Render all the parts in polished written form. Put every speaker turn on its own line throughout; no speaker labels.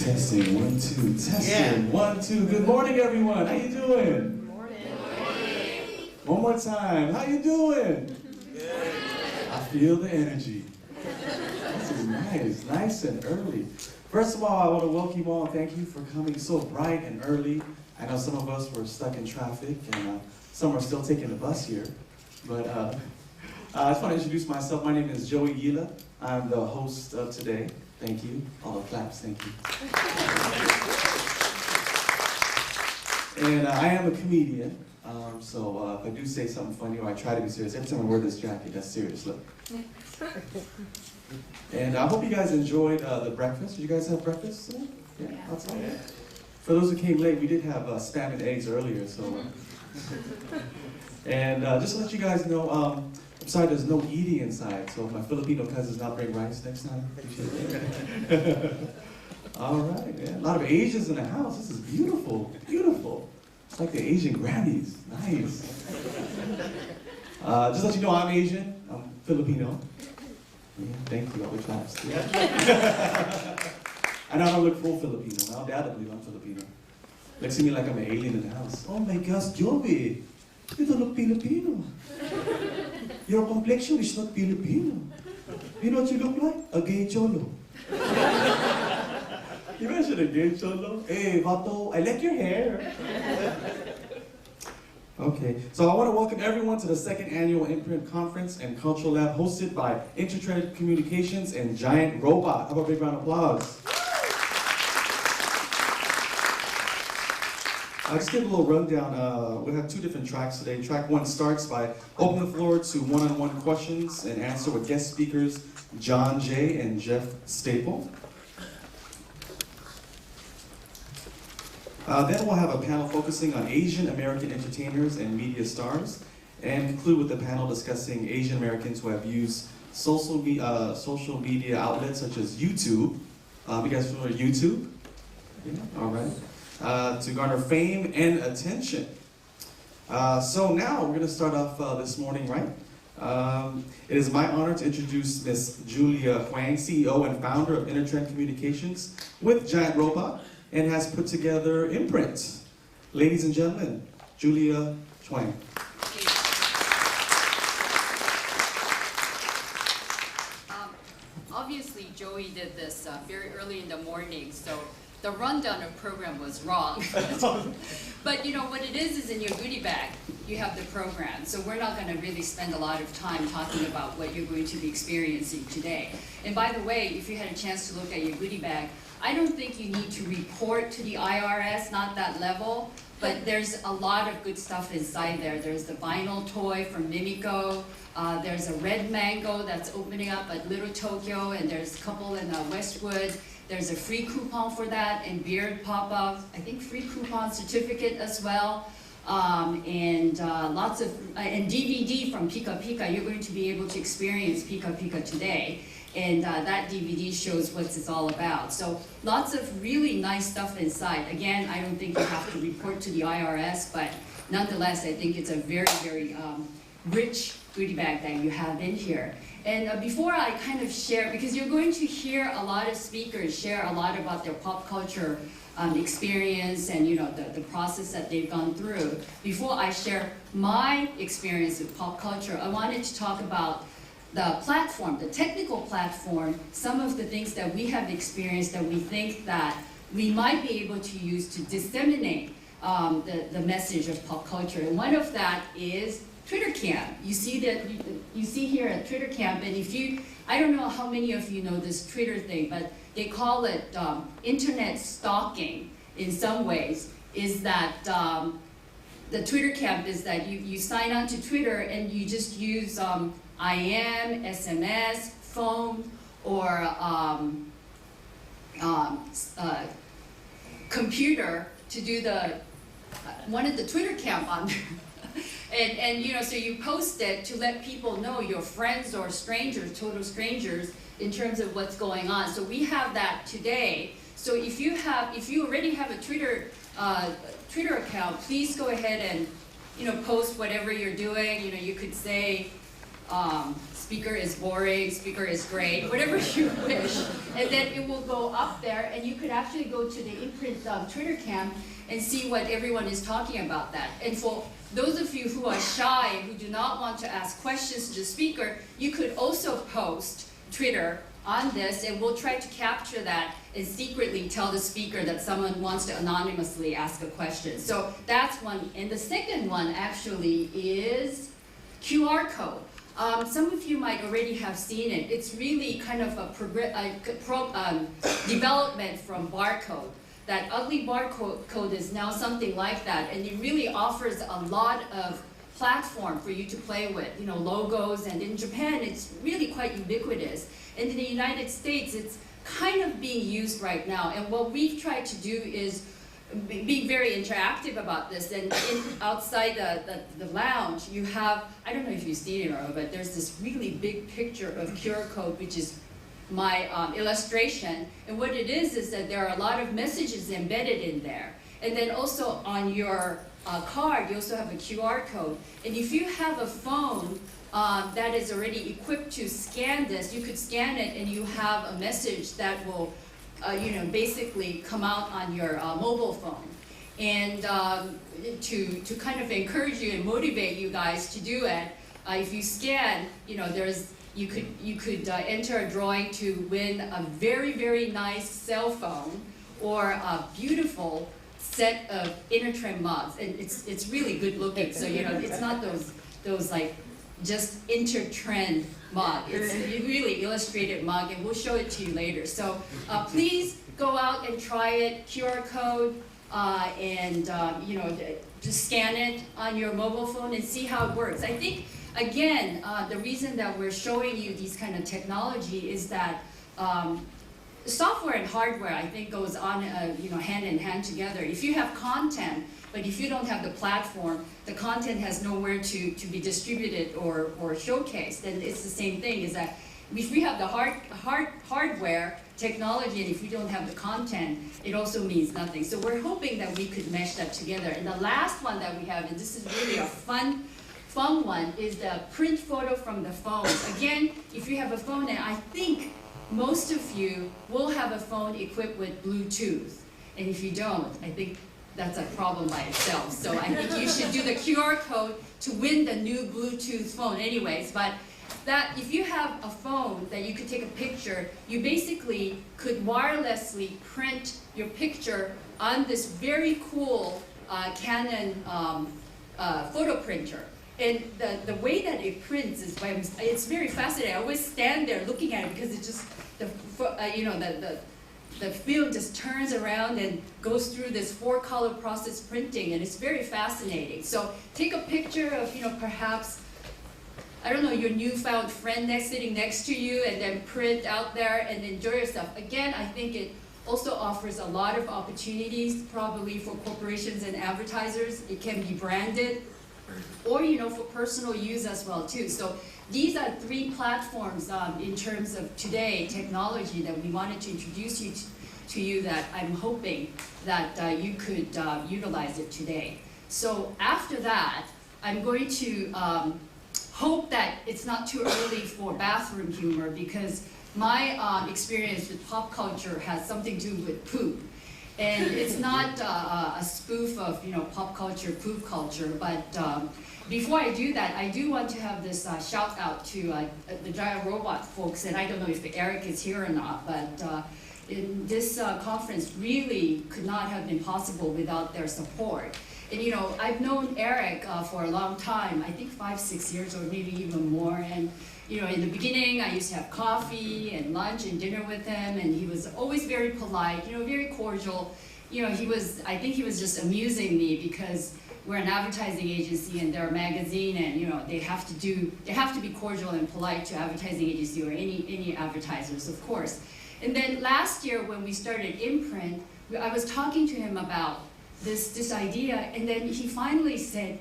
Testing, 1, 2, testing, 1, 2. Good morning, everyone. How you doing? Good morning. One more time. How you doing? Good. I feel the energy. This is nice, nice and early. First of all, I want to welcome you all and thank you for coming so bright and early. I know some of us were stuck in traffic and some are still taking the bus here. But I just want to introduce myself. My name is Joey Gila. I'm the host of today. Thank you. All the claps, thank you. And I am a comedian, so if I do say something funny or I try to be serious, every time I wear this jacket, that's serious, look. And I hope you guys enjoyed the breakfast. Did you guys have breakfast today? Yeah, outside. Yeah. For those who came late, we did have spam and eggs earlier, so. And just to let you guys know, I'm sorry there's no eating inside, so if my Filipino cousins not bring rice next time. All right, yeah. A lot of Asians in the house. This is beautiful, beautiful. It's like the Asian Grammys. Nice. Just to let you know, I'm Asian. I'm Filipino. Yeah, thank you. All the claps. And I don't look full Filipino. I undoubtedly I'm Filipino. Looks at me like I'm an alien in the house. Oh my gosh, Joey, you don't look Filipino. Your complexion is not Filipino. You know what you look like? A gay cholo. You mentioned a gay cholo? Hey, Vato, I like your hair. Okay, so I want to welcome everyone to the second annual Imprint Conference and Culture Lab hosted by Intertrade Communications and Giant Robot. How about a big round of applause? I'll just give a little rundown. We'll have two different tracks today. Track 1 starts by opening the floor to one-on-one questions and answer with guest speakers John Jay and Jeff Staple. Then we'll have a panel focusing on Asian American entertainers and media stars, and conclude with a panel discussing Asian Americans who have used social media outlets such as YouTube. You guys familiar with YouTube? Yeah, all right. To garner fame and attention. So now we're going to start off this morning, right? It is my honor to introduce Miss Julia Huang, CEO and founder of Intertrend Communications with Giant Robot, and has put together Imprint. Ladies and gentlemen, Julia Huang.
Obviously, Joey did this very early in the morning, so the rundown of program was wrong. But you know what it is in your goodie bag, you have the program. So we're not going to really spend a lot of time talking about what you're going to be experiencing today. And by the way, if you had a chance to look at your goodie bag, I don't think you need to report to the IRS, not that level, but there's a lot of good stuff inside there. There's the vinyl toy from Mimico. There's a red mango that's opening up at Little Tokyo, and there's a couple in Westwood. There's a free coupon for that, and beard pop-up, I think free coupon certificate as well. And lots of, and DVD from Pika Pika. You're going to be able to experience Pika Pika today. And that DVD shows what it's all about. So lots of really nice stuff inside. Again, I don't think you have to report to the IRS, but nonetheless, I think it's a very, very rich goodie bag that you have in here. And before I kind of share, because you're going to hear a lot of speakers share a lot about their pop culture experience and the process that they've gone through. Before I share my experience with pop culture, I wanted to talk about the platform, the technical platform, some of the things that we have experienced that we think that we might be able to use to disseminate the message of pop culture. And one of that is Twitter Camp. You see here at Twitter Camp, and I don't know how many of you know this Twitter thing, but they call it internet stalking in some ways, is that the Twitter Camp is that you sign on to Twitter and you just use IM, SMS, phone, or computer to do one of the Twitter Camp on there. And so you post it to let people know, your friends or strangers, total strangers, in terms of what's going on. So we have that today. So if you already have a Twitter account, please go ahead and post whatever you're doing. You could say speaker is boring, speaker is great, whatever you wish. and then it will go up there, and you could actually go to the Imprint Twitter cam and see what everyone is talking about that. And for those of you who are shy and who do not want to ask questions to the speaker, you could also post Twitter on this, and we'll try to capture that and secretly tell the speaker that someone wants to anonymously ask a question. So that's one. And the second one actually is QR code. Some of you might already have seen it. It's really kind of a development from barcode. That ugly barcode is now something like that, and it really offers a lot of platform for you to play with, you know, logos, and in Japan it's really quite ubiquitous. And in the United States it's kind of being used right now, and what we've tried to do is be very interactive about this. And outside the lounge you have, I don't know if you've seen it, but there's this really big picture of QR code, which is my illustration, and what it is that there are a lot of messages embedded in there. And then also on your card you also have a QR code, and if you have a phone that is already equipped to scan this, you could scan it and you have a message that will you know, basically come out on your mobile phone. And to kind of encourage you and motivate you guys to do it, if you scan, you know, you could enter a drawing to win a very, very nice cell phone or a beautiful set of inner trim mugs, and it's really good looking. So you know, it's not those like just inter-trend mug. It's a really illustrated mug, and we'll show it to you later. So please go out and try it. QR code, and you know, just scan it on your mobile phone and see how it works. I think, again, the reason that we're showing you these kind of technology is that software and hardware, I think, goes on you know, hand in hand together. If you have content, but if you don't have the platform, the content has nowhere to be distributed or showcased. And it's the same thing, is that if we have the hardware technology, and if we don't have the content, it also means nothing. So we're hoping that we could mesh that together. And the last one that we have, and this is really a fun one, is the print photo from the phone. Again, if you have a phone, and I think most of you will have a phone equipped with Bluetooth. And if you don't, I think that's a problem by itself. So I think you should do the QR code to win the new Bluetooth phone anyways. But that, if you have a phone that you could take a picture, you basically could wirelessly print your picture on this very cool Canon photo printer. And the way that it prints is, it's very fascinating. I always stand there looking at it because it just, you know, the film just turns around and goes through this 4-color process printing, and it's very fascinating. So take a picture of, you know, perhaps, I don't know, your newfound friend sitting next to you, and then print out there and enjoy yourself. Again, I think it also offers a lot of opportunities, probably for corporations and advertisers. It can be branded, or, you know, for personal use as well too. So these are 3 platforms in terms of today technology that we wanted to introduce to you that I'm hoping that you could utilize it today. So after that, I'm going to hope that it's not too early for bathroom humor, because my experience with pop culture has something to do with poop. And it's not a spoof of, you know, pop culture, poop culture, but before I do that, I do want to have this shout out to the Giant Robot folks, and I don't know if Eric is here or not, but this conference really could not have been possible without their support. And you know, I've known Eric for a long time, I think 5-6 years or maybe even more, and you know, in the beginning, I used to have coffee and lunch and dinner with him, and he was always very polite, you know, very cordial. You know, I think he was just amusing me, because we're an advertising agency and they're a magazine, and you know, they have to be cordial and polite to advertising agency or any advertisers, of course. And then last year when we started Imprint, I was talking to him about this idea, and then he finally said,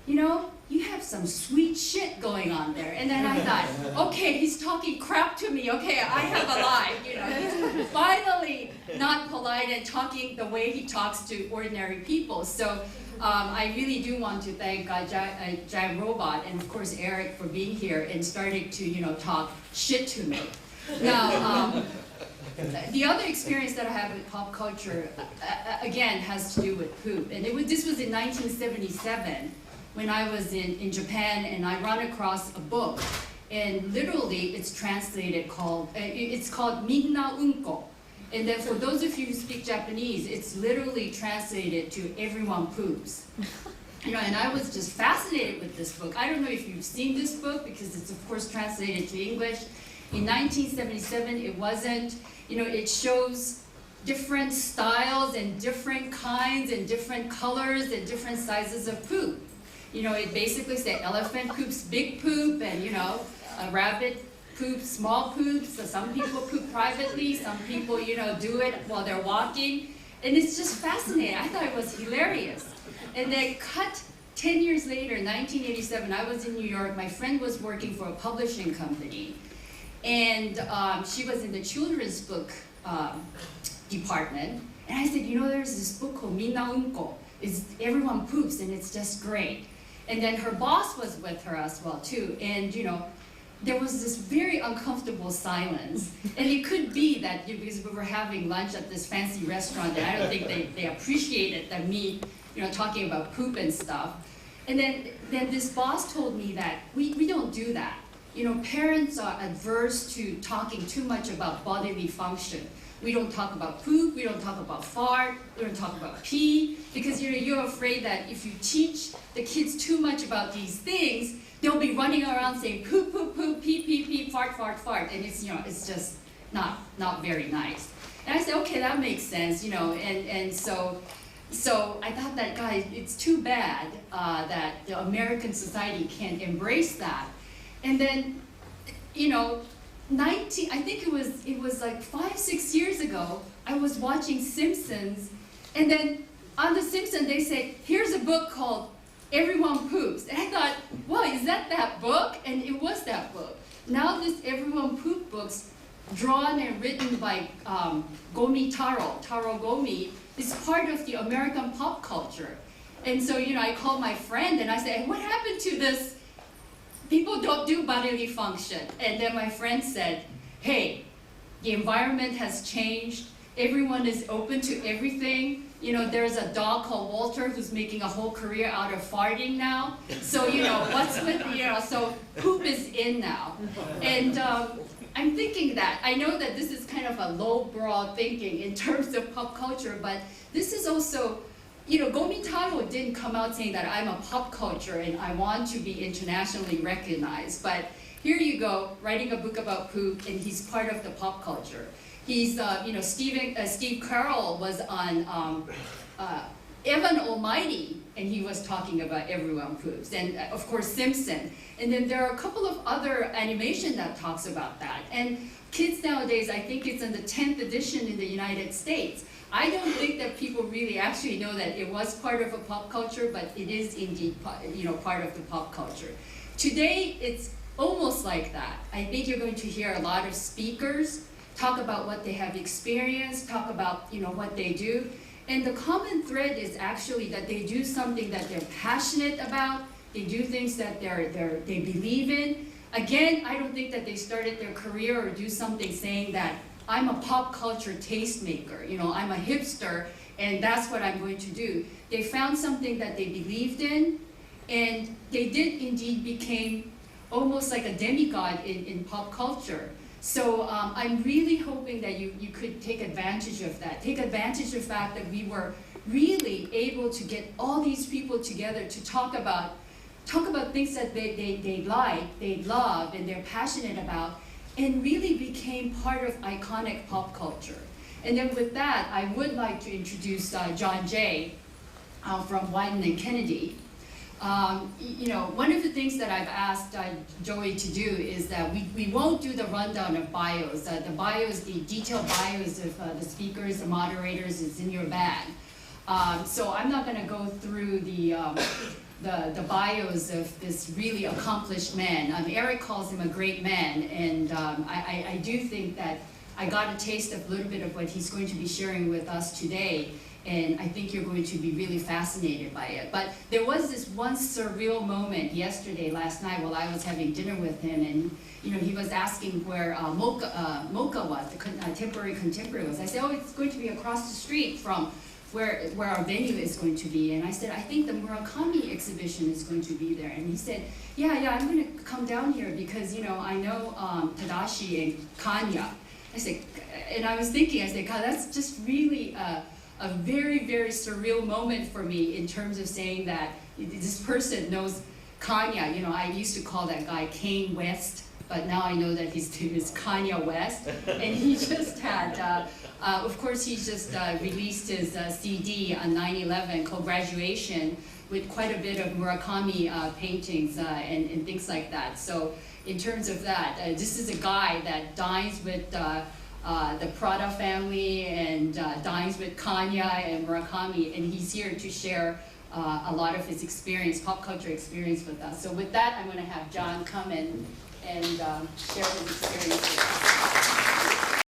you know, you have some sweet shit going on there. And then I thought, okay, he's talking crap to me. Okay, I have a lie. You know, he's finally not polite and talking the way he talks to ordinary people. So I really do want to thank Giant Robot and of course Eric for being here and starting to, you know, talk shit to me. Now, the other experience that I have with pop culture, again, has to do with poop. And this was in 1977 when I was in Japan, and I ran across a book. And literally, it's translated it's called Minna Unko. And then for those of you who speak Japanese, it's literally translated to everyone poops. And I was just fascinated with this book. I don't know if you've seen this book because it's of course translated to English. In 1977, it wasn't. It shows different styles and different kinds and different colors and different sizes of poop. It basically said elephant poops big poop, and a rabbit poops small poops. So some people poop privately, some people do it while they're walking, and it's just fascinating. I thought it was hilarious. And then cut 10 years later, 1987, I was in New York. My friend was working for a publishing company, and she was in the children's book department. And I said, there's this book called Minna Unko. It's everyone poops, and it's just great. And then her boss was with her as well too. And there was this very uncomfortable silence. And it could be that because we were having lunch at this fancy restaurant, and I don't think they appreciated that me talking about poop and stuff. And then this boss told me that we don't do that. Parents are adverse to talking too much about bodily function. We don't talk about poop, we don't talk about fart, we don't talk about pee, because you're afraid that if you teach the kids too much about these things, they'll be running around saying poop, poop, poop, pee, pee, pee, fart, fart, fart, and it's it's just not very nice. And I said, okay, that makes sense, and so I thought that, guys, it's too bad that the American society can't embrace that. And then, I think it was like 5-6 years ago, I was watching Simpsons, and then on The Simpsons they say, here's a book called Everyone Poops. And I thought, well, is that book? And it was that book. Now this Everyone Poop book's drawn and written by Gomi Taro Gomi, is part of the American pop culture. And so, I called my friend and I said, what happened to this? People don't do bodily function. And then my friend said, hey, the environment has changed. Everyone is open to everything. There's a dog called Walter who's making a whole career out of farting now. So, what's with, so poop is in now. And I'm thinking that, I know that this is kind of a low-brow thinking in terms of pop culture, but this is also, Gomi Taro didn't come out saying that I'm a pop culture and I want to be internationally recognized, but here you go, writing a book about poop, and he's part of the pop culture. He's, Steve Carell was on Evan Almighty, and he was talking about Everyone Poops, and of course Simpson. And then there are a couple of other animation that talks about that. And kids nowadays, I think it's in the 10th edition in the United States. I don't think that people really actually know that it was part of a pop culture, but it is indeed part of the pop culture. Today, it's almost like that. I think you're going to hear a lot of speakers talk about what they have experienced, talk about what they do. And the common thread is actually that they do something that they're passionate about, they do things that they believe in. Again, I don't think that they started their career or do something saying that I'm a pop culture tastemaker, I'm a hipster, and that's what I'm going to do. They found something that they believed in, and they did indeed became almost like a demigod in pop culture. So I'm really hoping that you could take advantage of that. Take advantage of the fact that we were really able to get all these people together to talk about things that they like, they love, and they're passionate about, and really became part of iconic pop culture. And then with that, I would like to introduce John Jay from Wyden and Kennedy. One of the things that I've asked Joey to do is that we won't do the rundown of bios. The detailed bios of the speakers, the moderators is in your bag. So I'm not going to go through the bios of this really accomplished man. Eric calls him a great man, and I do think that I got a taste of a little bit of what he's going to be sharing with us today, and I think you're going to be really fascinated by it. But there was this one surreal moment last night, while I was having dinner with him, and he was asking where Mocha was, the temporary contemporary was. I said, oh, it's going to be across the street from where our venue is going to be. And I said, I think the Murakami exhibition is going to be there. And he said, yeah, I'm going to come down here because, I know Tadashi and Kanya. I said, and I was thinking, God, that's just really a very, very surreal moment for me in terms of saying that this person knows Kanya. I used to call that guy Kanye West, but now I know that his name is Kanye West. And he just had, of course, he just released his CD on 9/11 called Graduation with quite a bit of Murakami paintings and things like that. So in terms of that, this is a guy that dines with the Prada family and dines with Kanye and Murakami, and he's here to share a lot of his experience, pop culture experience with us. So with that, I'm going to have John come and share his experience with us.